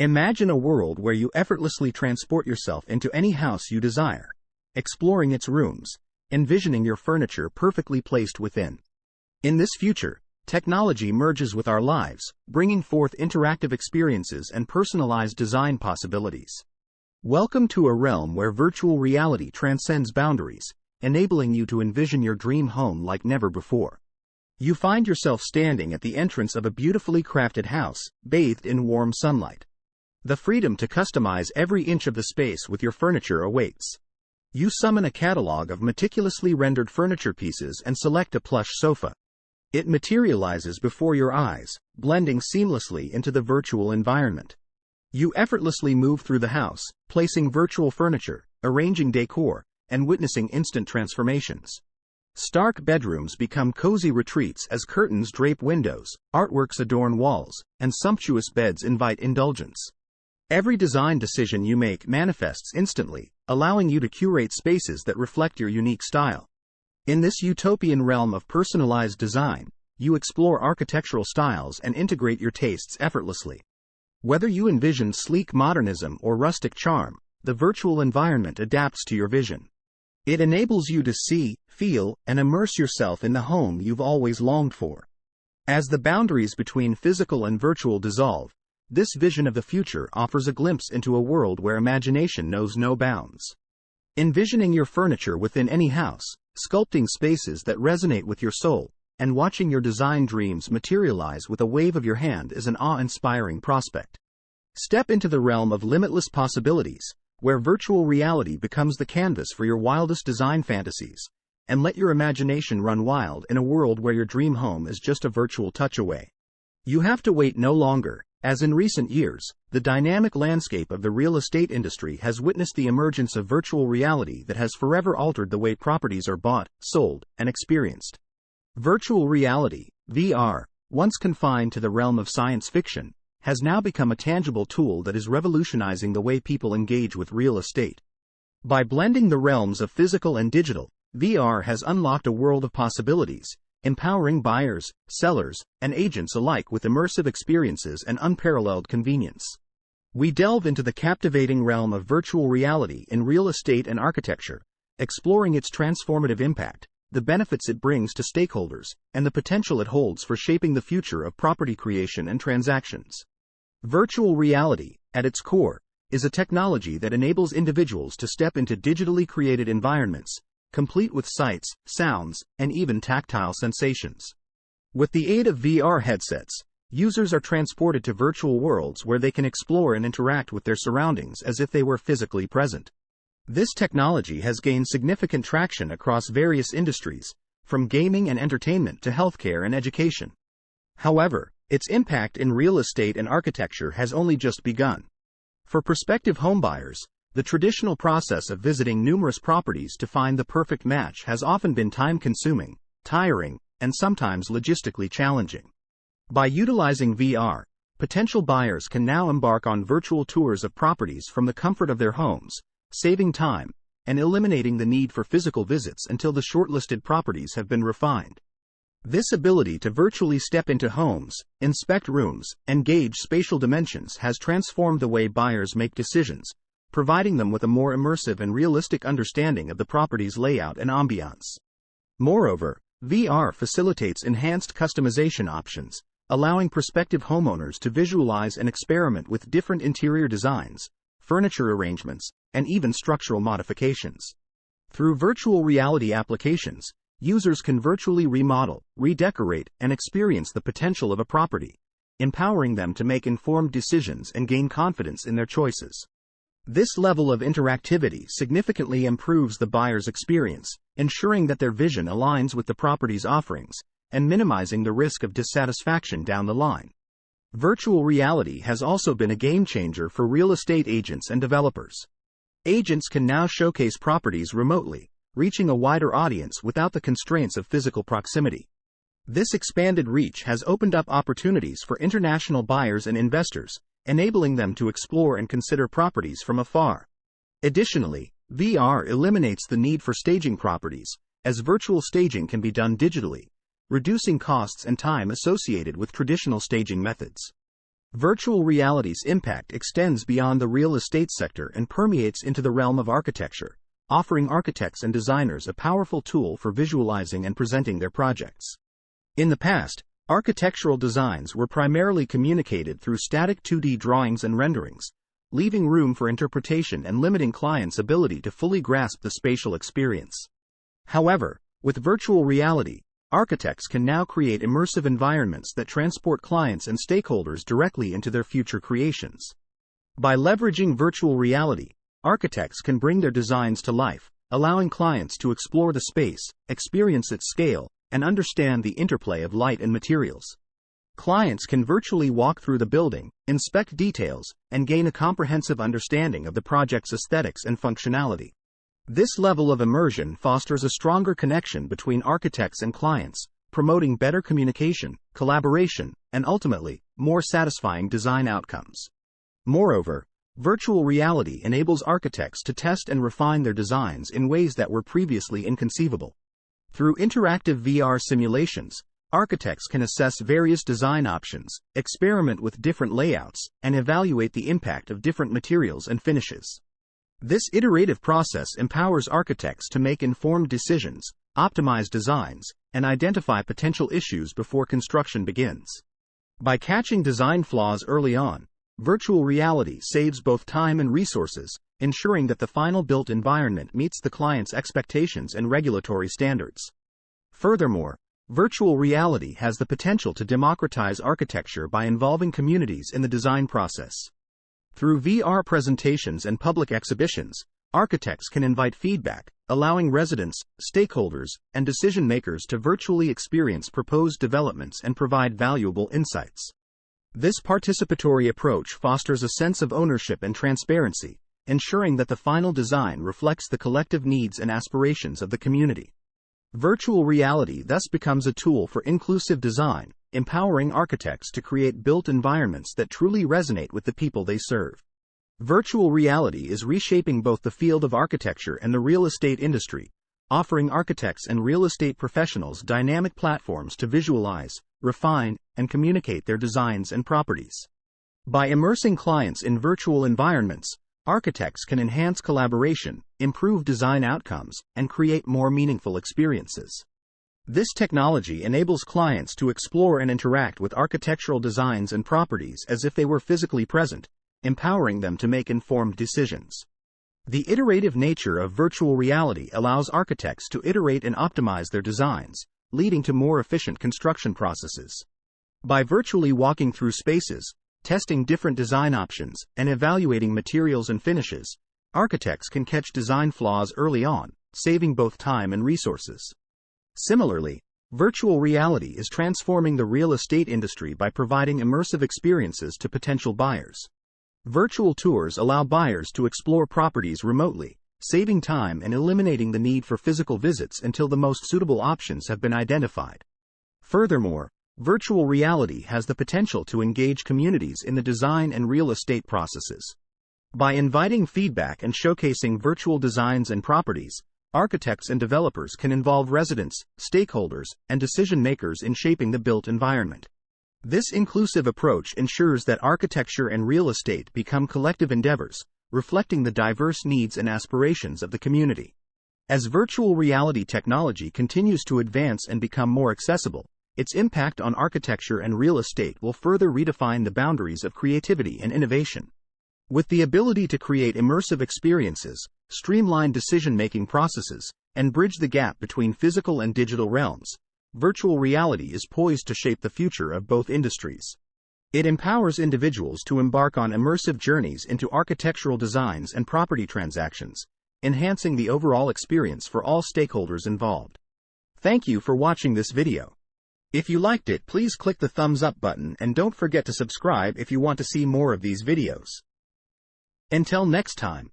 Imagine a world where you effortlessly transport yourself into any house you desire, exploring its rooms, envisioning your furniture perfectly placed within. In this future, technology merges with our lives, bringing forth interactive experiences and personalized design possibilities. Welcome to a realm where virtual reality transcends boundaries, enabling you to envision your dream home like never before. You find yourself standing at the entrance of a beautifully crafted house, bathed in warm sunlight. The freedom to customize every inch of the space with your furniture awaits. You summon a catalog of meticulously rendered furniture pieces and select a plush sofa. It materializes before your eyes, blending seamlessly into the virtual environment. You effortlessly move through the house, placing virtual furniture, arranging decor, and witnessing instant transformations. Stark bedrooms become cozy retreats as curtains drape windows, artworks adorn walls, and sumptuous beds invite indulgence. Every design decision you make manifests instantly, allowing you to curate spaces that reflect your unique style. In this utopian realm of personalized design, you explore architectural styles and integrate your tastes effortlessly. Whether you envision sleek modernism or rustic charm, the virtual environment adapts to your vision. It enables you to see, feel, and immerse yourself in the home you've always longed for. As the boundaries between physical and virtual dissolve, this vision of the future offers a glimpse into a world where imagination knows no bounds. Envisioning your furniture within any house, sculpting spaces that resonate with your soul, and watching your design dreams materialize with a wave of your hand is an awe-inspiring prospect. Step into the realm of limitless possibilities, where virtual reality becomes the canvas for your wildest design fantasies, and let your imagination run wild in a world where your dream home is just a virtual touch away. You have to wait no longer. As in recent years, the dynamic landscape of the real estate industry has witnessed the emergence of virtual reality that has forever altered the way properties are bought, sold, and experienced. Virtual reality, VR, once confined to the realm of science fiction, has now become a tangible tool that is revolutionizing the way people engage with real estate. By blending the realms of physical and digital, VR has unlocked a world of possibilities, empowering buyers, sellers, and agents alike with immersive experiences and unparalleled convenience. We delve into the captivating realm of virtual reality in real estate and architecture, exploring its transformative impact, the benefits it brings to stakeholders, and the potential it holds for shaping the future of property creation and transactions. Virtual reality, at its core, is a technology that enables individuals to step into digitally created environments, complete with sights, sounds, and even tactile sensations. With the aid of VR headsets, users are transported to virtual worlds where they can explore and interact with their surroundings as if they were physically present. This technology has gained significant traction across various industries, from gaming and entertainment to healthcare and education. However, its impact in real estate and architecture has only just begun. For prospective homebuyers, the traditional process of visiting numerous properties to find the perfect match has often been time-consuming, tiring, and sometimes logistically challenging. By utilizing VR, potential buyers can now embark on virtual tours of properties from the comfort of their homes, saving time and eliminating the need for physical visits until the shortlisted properties have been refined. This ability to virtually step into homes, inspect rooms, and gauge spatial dimensions has transformed the way buyers make decisions, providing them with a more immersive and realistic understanding of the property's layout and ambiance. Moreover, VR facilitates enhanced customization options, allowing prospective homeowners to visualize and experiment with different interior designs, furniture arrangements, and even structural modifications. Through virtual reality applications, users can virtually remodel, redecorate, and experience the potential of a property, empowering them to make informed decisions and gain confidence in their choices. This level of interactivity significantly improves the buyer's experience, ensuring that their vision aligns with the property's offerings, and minimizing the risk of dissatisfaction down the line. Virtual reality has also been a game-changer for real estate agents and developers. Agents can now showcase properties remotely, reaching a wider audience without the constraints of physical proximity. This expanded reach has opened up opportunities for international buyers and investors, enabling them to explore and consider properties from afar. Additionally, VR eliminates the need for staging properties, as virtual staging can be done digitally, reducing costs and time associated with traditional staging methods. Virtual reality's impact extends beyond the real estate sector and permeates into the realm of architecture, offering architects and designers a powerful tool for visualizing and presenting their projects. In the past, architectural designs were primarily communicated through static 2D drawings and renderings, leaving room for interpretation and limiting clients' ability to fully grasp the spatial experience. However, with virtual reality, architects can now create immersive environments that transport clients and stakeholders directly into their future creations. By leveraging virtual reality, architects can bring their designs to life, allowing clients to explore the space, experience its scale, and understand the interplay of light and materials. Clients can virtually walk through the building, inspect details, and gain a comprehensive understanding of the project's aesthetics and functionality. This level of immersion fosters a stronger connection between architects and clients, promoting better communication, collaboration, and ultimately, more satisfying design outcomes. Moreover, virtual reality enables architects to test and refine their designs in ways that were previously inconceivable. Through interactive VR simulations, architects can assess various design options, experiment with different layouts, and evaluate the impact of different materials and finishes. This iterative process empowers architects to make informed decisions, optimize designs, and identify potential issues before construction begins. By catching design flaws early on, virtual reality saves both time and resources, ensuring that the final built environment meets the client's expectations and regulatory standards. Furthermore, virtual reality has the potential to democratize architecture by involving communities in the design process. Through VR presentations and public exhibitions, architects can invite feedback, allowing residents, stakeholders, and decision-makers to virtually experience proposed developments and provide valuable insights. This participatory approach fosters a sense of ownership and transparency, ensuring that the final design reflects the collective needs and aspirations of the community. Virtual reality thus becomes a tool for inclusive design, empowering architects to create built environments that truly resonate with the people they serve. Virtual reality is reshaping both the field of architecture and the real estate industry, offering architects and real estate professionals dynamic platforms to visualize, refine, and communicate their designs and properties. By immersing clients in virtual environments, architects can enhance collaboration, improve design outcomes, and create more meaningful experiences. This technology enables clients to explore and interact with architectural designs and properties as if they were physically present, empowering them to make informed decisions. The iterative nature of virtual reality allows architects to iterate and optimize their designs, leading to more efficient construction processes. By virtually walking through spaces, testing different design options, and evaluating materials and finishes, architects can catch design flaws early on, saving both time and resources. Similarly, virtual reality is transforming the real estate industry by providing immersive experiences to potential buyers. Virtual tours allow buyers to explore properties remotely, saving time and eliminating the need for physical visits until the most suitable options have been identified. Furthermore, virtual reality has the potential to engage communities in the design and real estate processes. By inviting feedback and showcasing virtual designs and properties, architects and developers can involve residents, stakeholders, and decision-makers in shaping the built environment. This inclusive approach ensures that architecture and real estate become collective endeavors, reflecting the diverse needs and aspirations of the community. As virtual reality technology continues to advance and become more accessible, its impact on architecture and real estate will further redefine the boundaries of creativity and innovation. With the ability to create immersive experiences, streamline decision-making processes, and bridge the gap between physical and digital realms, virtual reality is poised to shape the future of both industries. It empowers individuals to embark on immersive journeys into architectural designs and property transactions, enhancing the overall experience for all stakeholders involved. Thank you for watching this video. If you liked it, please click the thumbs up button and don't forget to subscribe if you want to see more of these videos. Until next time.